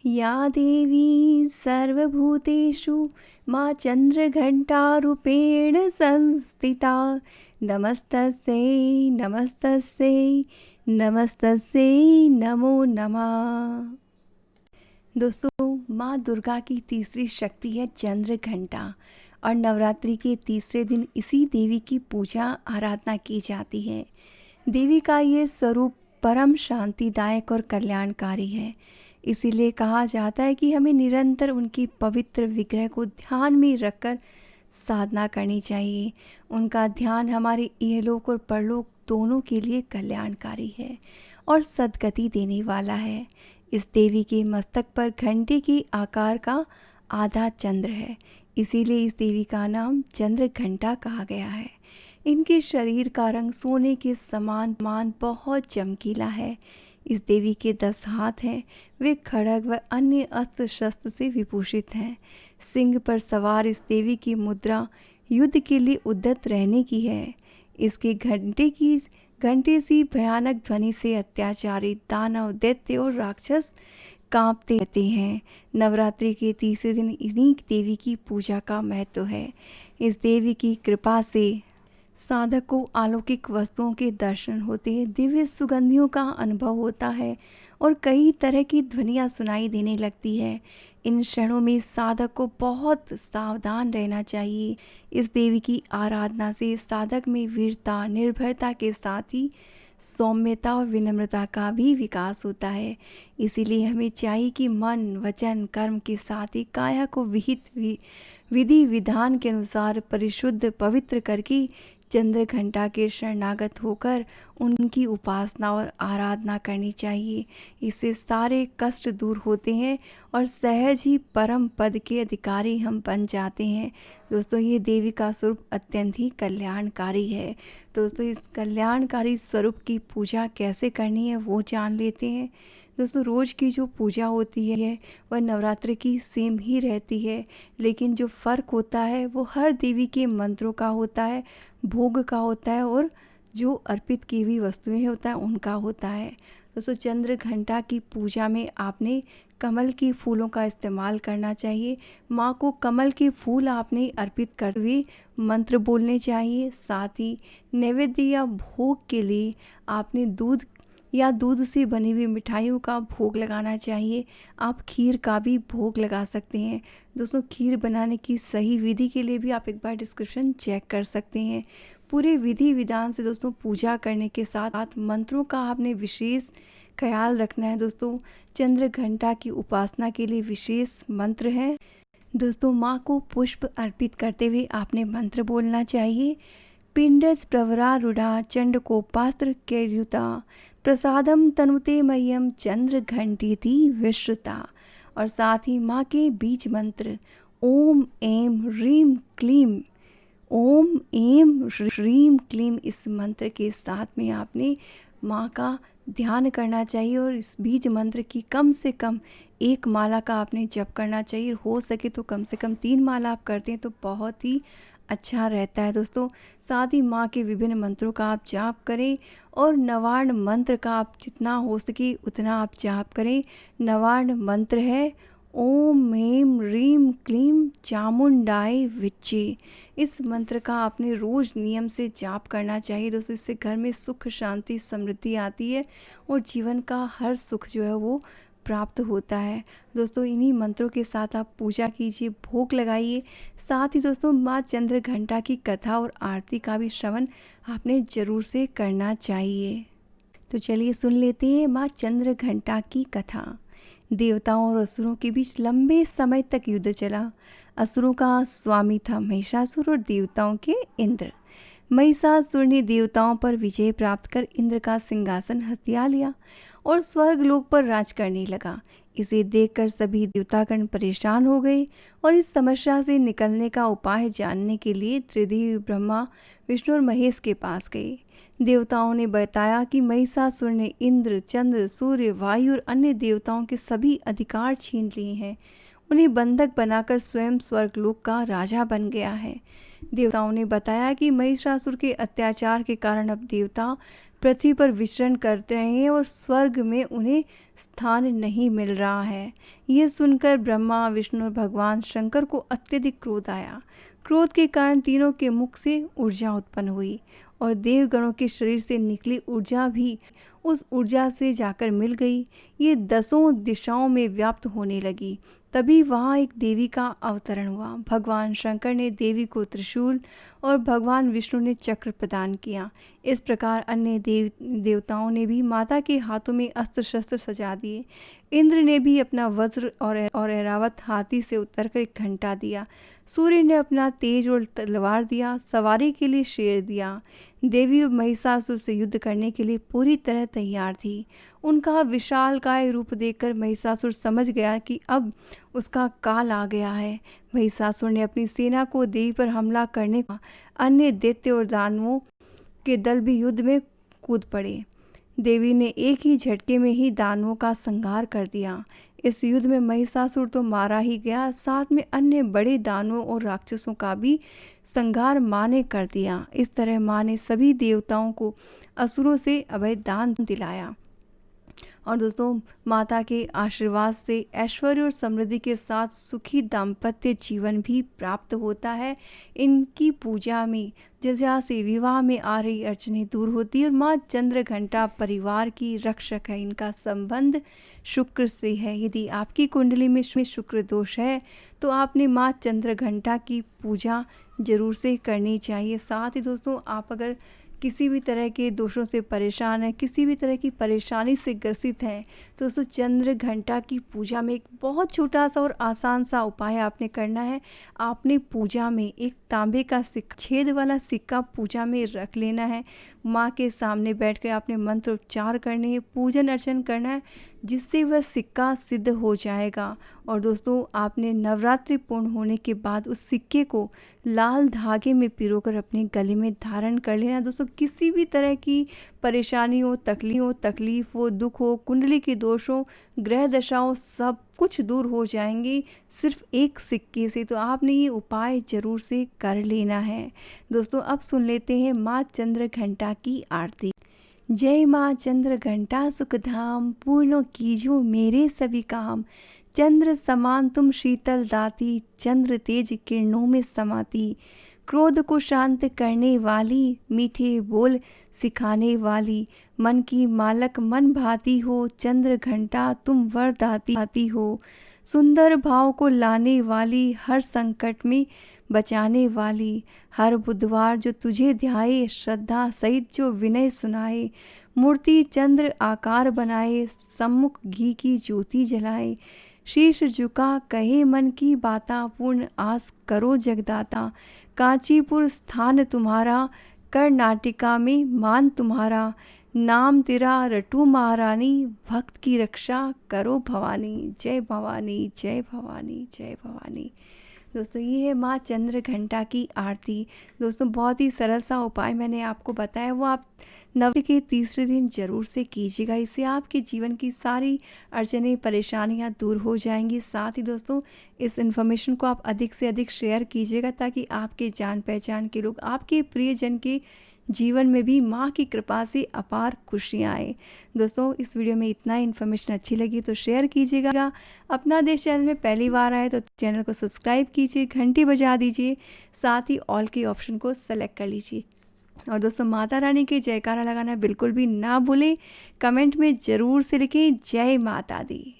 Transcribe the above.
या देवी सर्वभूतेषु माँ चन्द्रघण्टारूपेण संस्थिता नमस्तस्यै नमस्तस्यै नमस्तस्यै नमो नमः। दोस्तों, माँ दुर्गा की तीसरी शक्ति है चंद्र घंटा और नवरात्रि के तीसरे दिन इसी देवी की पूजा आराधना की जाती है। देवी का ये स्वरूप परम शांतिदायक और कल्याणकारी है। इसीलिए कहा जाता है कि हमें निरंतर उनकी पवित्र विग्रह को ध्यान में रखकर साधना करनी चाहिए। उनका ध्यान हमारे इहलोक और परलोक दोनों के लिए कल्याणकारी है और सद्गति देने वाला है। इस देवी के मस्तक पर घंटे के आकार का आधा चंद्र है, इसीलिए इस देवी का नाम चंद्र घंटा कहा गया है। इनके शरीर का रंग सोने के समान बहुत चमकीला है। इस देवी के 10 हाथ हैं। वे खड्ग व अन्य अस्त्र शस्त्र से विभूषित हैं। सिंह पर सवार इस देवी की मुद्रा युद्ध के लिए उद्यत रहने की है। इसके घंटे सी भयानक ध्वनि से अत्याचारी दानव, दैत्य और राक्षस कांपते रहते हैं। नवरात्रि के तीसरे दिन इन्हीं देवी की पूजा का महत्व है। इस देवी की कृपा से साधक को अलौकिक वस्तुओं के दर्शन होते हैं, दिव्य सुगंधियों का अनुभव होता है और कई तरह की ध्वनियाँ सुनाई देने लगती है। इन क्षणों में साधक को बहुत सावधान रहना चाहिए। इस देवी की आराधना से साधक में वीरता, निर्भयता के साथ ही सौम्यता और विनम्रता का भी विकास होता है। इसीलिए हमें चाहिए कि मन, वचन, कर्म के साथ ही काया को विहित विधि विधान के अनुसार परिशुद्ध पवित्र करके चंद्र घंटा के शरणागत होकर उनकी उपासना और आराधना करनी चाहिए। इससे सारे कष्ट दूर होते हैं और सहज ही परम पद के अधिकारी हम बन जाते हैं। दोस्तों, ये देवी का स्वरूप अत्यंत ही कल्याणकारी है। दोस्तों, इस कल्याणकारी स्वरूप की पूजा कैसे करनी है वो जान लेते हैं। दोस्तों, रोज़ की जो पूजा होती है वह नवरात्रि की सेम ही रहती है, लेकिन जो फ़र्क होता है वो हर देवी के मंत्रों का होता है, भोग का होता है और जो अर्पित की हुई वस्तुएं होता है उनका होता है। दोस्तों, चंद्र घंटा की पूजा में आपने कमल के फूलों का इस्तेमाल करना चाहिए। माँ को कमल के फूल आपने अर्पित करते हुए मंत्र बोलने चाहिए। साथ ही नैवेद्य या भोग के लिए आपने दूध या दूध से बनी हुई मिठाइयों का भोग लगाना चाहिए। आप खीर का भी भोग लगा सकते हैं। दोस्तों, खीर बनाने की सही विधि के लिए भी आप एक बार डिस्क्रिप्शन चेक कर सकते हैं। पूरे विधि विधान से दोस्तों पूजा करने के साथ मंत्रों का आपने विशेष ख्याल रखना है। दोस्तों, चंद्र घंटा की उपासना के लिए विशेष मंत्र है। दोस्तों, माँ को पुष्प अर्पित करते हुए आपने मंत्र बोलना चाहिए। पिंडस प्रवरारूढ़ा चंडकोपास्त्र कैर्युता प्रसादम तनुते मह्यम चंद्र घंटीति विश्रुता। और साथ ही माँ के बीज मंत्र ओम ऐं ह्रीं क्लीं, ओम ऐं ह्रीं क्लीं, इस मंत्र के साथ में आपने माँ का ध्यान करना चाहिए और इस बीज मंत्र की कम से कम 1 माला का आपने जप करना चाहिए। हो सके तो कम से कम 3 माला आप करते हैं तो बहुत ही अच्छा रहता है। दोस्तों, साथ ही माँ के विभिन्न मंत्रों का आप जाप करें और नवार्ण मंत्र का आप जितना हो सके उतना आप जाप करें। नवार्ण मंत्र है ओम ऐं ह्रीं क्लीं चामुंडाय विच्चे। इस मंत्र का आपने रोज़ नियम से जाप करना चाहिए। दोस्तों, इससे घर में सुख, शांति, समृद्धि आती है और जीवन का हर सुख जो है वो प्राप्त होता है। दोस्तों, इन्हीं मंत्रों के साथ आप पूजा कीजिए, भोग लगाइए। साथ ही दोस्तों, माँ चंद्र घंटा की कथा और आरती का भी श्रवण आपने ज़रूर से करना चाहिए। तो चलिए सुन लेते हैं माँ चंद्र घंटा की कथा। देवताओं और असुरों के बीच लंबे समय तक युद्ध चला। असुरों का स्वामी था महिषासुर और देवताओं के इंद्र। महिषासुर ने देवताओं पर विजय प्राप्त कर इंद्र का सिंहासन हथिया लिया और स्वर्ग लोक पर राज करने लगा। इसे देखकर सभी देवतागण परेशान हो गए और इस समस्या से निकलने का उपाय जानने के लिए त्रिदेव ब्रह्मा, विष्णु और महेश के पास गए। देवताओं ने बताया कि महिषासुर ने इंद्र, चंद्र, सूर्य, वायु और अन्य देवताओं के सभी अधिकार छीन लिए हैं। उन्हें बंधक बनाकर स्वयं स्वर्गलोक का राजा बन गया है। देवताओं ने बताया कि महिषासुर के अत्याचार के कारण अब देवता पृथ्वी पर विचरण करते रहे हैं और स्वर्ग में उन्हें स्थान नहीं मिल रहा है। यह सुनकर ब्रह्मा, विष्णु और भगवान शंकर को अत्यधिक क्रोध आया। क्रोध के कारण तीनों के मुख से ऊर्जा उत्पन्न हुई और देवगणों के शरीर से निकली ऊर्जा भी उस ऊर्जा से जाकर मिल गई। ये 10 दिशाओं में व्याप्त होने लगी। तभी वहाँ एक देवी का अवतरण हुआ। भगवान शंकर ने देवी को त्रिशूल और भगवान विष्णु ने चक्र प्रदान किया। इस प्रकार अन्य देवताओं ने भी माता के हाथों में अस्त्र शस्त्र सजा दिए। इंद्र ने भी अपना वज्र और ऐरावत हाथी से उतरकर एक घंटा दिया। सूर्य ने अपना तेज और तलवार दिया। सवारी के लिए शेर दिया। देवी महिषासुर से युद्ध करने के लिए पूरी तरह तैयार थी। उनका विशालकाय रूप देखकर महिषासुर समझ गया कि अब उसका काल आ गया है। महिषासुर ने अपनी सेना को देवी पर हमला करने का अन्य दैत्य और दानवों के दल भी युद्ध में कूद पड़े। देवी ने एक ही झटके में ही दानवों का संहार कर दिया। इस युद्ध में महिषासुर तो मारा ही गया, साथ में अन्य बड़े दानवों और राक्षसों का भी संहार माँ ने कर दिया। इस तरह माँ ने सभी देवताओं को असुरों से अभय दान दिलाया। और दोस्तों, माता के आशीर्वाद से ऐश्वर्य और समृद्धि के साथ सुखी दाम्पत्य जीवन भी प्राप्त होता है। इनकी पूजा में जैसे विवाह में आ रही अड़चनें दूर होती है और माँ चंद्रघंटा परिवार की रक्षक है। इनका संबंध शुक्र से है। यदि आपकी कुंडली में शुक्र दोष है तो आपने माँ चंद्रघंटा की पूजा जरूर से करनी चाहिए। साथ ही दोस्तों, आप अगर किसी भी तरह के दोषों से परेशान है, किसी भी तरह की परेशानी से ग्रसित हैं, तो दोस्तों चंद्र घंटा की पूजा में एक बहुत छोटा सा और आसान सा उपाय आपने करना है। आपने पूजा में एक तांबे का छेद वाला सिक्का पूजा में रख लेना है। माँ के सामने बैठकर आपने मंत्र उच्चार करने हैं, पूजन अर्चन करना है, जिससे वह सिक्का सिद्ध हो जाएगा। और दोस्तों, आपने नवरात्रि पूर्ण होने के बाद उस सिक्के को लाल धागे में पिरोकर अपने गले में धारण कर लेना। दोस्तों, किसी भी तरह की परेशानी हो, तकलीफ हो, दुख हो, कुंडली के दोष हो, ग्रह दशाओं, सब कुछ दूर हो जाएंगे सिर्फ एक सिक्के से। तो आपने ये उपाय जरूर से कर लेना है। दोस्तों, अब सुन लेते हैं माँ चंद्र घंटा की आरती। जय माँ चंद्र घंटा सुखधाम, पूर्ण कीजो मेरे सभी काम। चंद्र समान तुम शीतल दाती, चंद्र तेज किरणों में समाती। क्रोध को शांत करने वाली, मीठे बोल सिखाने वाली। मन की मालक मन भाती हो, चंद्र घंटा तुम वरदाती हो। सुंदर भाव को लाने वाली, हर संकट में बचाने वाली। हर बुधवार जो तुझे ध्याए, श्रद्धा सहित जो विनय सुनाए। मूर्ति चंद्र आकार बनाए, सम्मुख घी की ज्योति जलाए। शीश झुका कहे मन की बाता, पूर्ण आस करो जगदाता। कांचीपुर स्थान तुम्हारा, कर्नाटिका में मान तुम्हारा। नाम तेरा रटू महारानी, भक्त की रक्षा करो भवानी। जय भवानी, जय भवानी, जय भवानी। दोस्तों, ये है माँ चंद्र घंटा की आरती। दोस्तों, बहुत ही सरल सा उपाय मैंने आपको बताया, वो आप नवरात्रि के तीसरे दिन जरूर से कीजिएगा। इससे आपके जीवन की सारी अड़चनें, परेशानियाँ दूर हो जाएंगी। साथ ही दोस्तों, इस इन्फॉर्मेशन को आप अधिक से अधिक शेयर कीजिएगा, ताकि आपके जान पहचान के लोग, आपके प्रियजन के जीवन में भी माँ की कृपा से अपार खुशियाँ आए। दोस्तों, इस वीडियो में इतना इन्फॉर्मेशन अच्छी लगी तो शेयर कीजिएगा। अपना देश चैनल में पहली बार आए तो चैनल को सब्सक्राइब कीजिए, घंटी बजा दीजिए, साथ ही ऑल के ऑप्शन को सेलेक्ट कर लीजिए। और दोस्तों, माता रानी के जयकारा लगाना बिल्कुल भी ना भूलें। कमेंट में ज़रूर से लिखें जय माता दी।